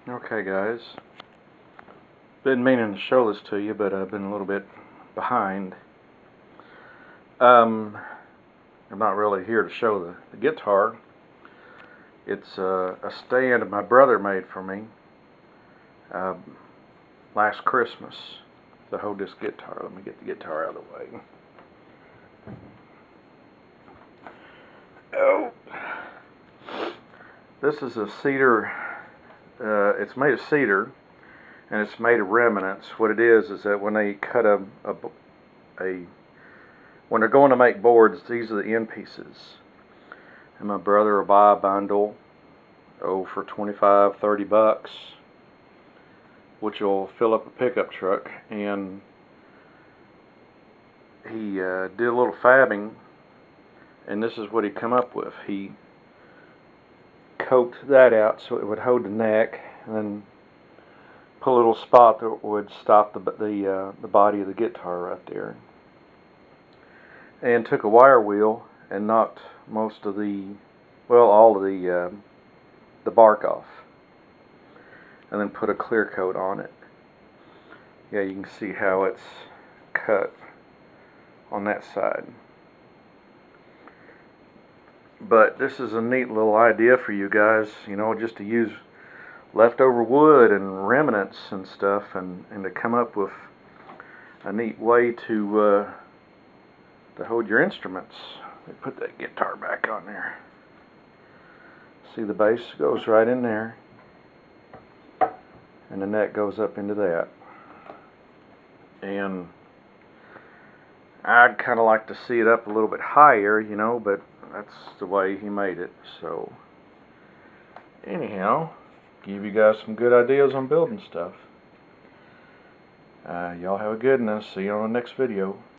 Okay guys, been meaning to show this to you, but I've been a little bit behind. I'm not really here to show the guitar. It's a stand my brother made for me last Christmas to hold this guitar. Let me get the guitar out of the way. Oh, this is a cedar. It's made of cedar, and it's made of remnants. What it is that when they cut when they're going to make boards, these are the end pieces. And my brother will buy a bundle, for 25, 30 bucks, which will fill up a pickup truck. And he did a little fabbing, and this is what he come up with. He coked that out so it would hold the neck, and then put a little spot that would stop the body of the guitar right there. And took a wire wheel and knocked most of all of the bark off, and then put a clear coat on it. Yeah, you can see how it's cut on that side. But this is a neat little idea for you guys, just to use leftover wood and remnants and stuff, and to come up with a neat way to hold your instruments. Let me put that guitar back on there. See, the bass goes right in there, and the neck goes up into that. And I'd kind of like to see it up a little bit higher, but that's the way he made it. So anyhow, give you guys some good ideas on building stuff. Y'all have a good one. I'll see you on the next video.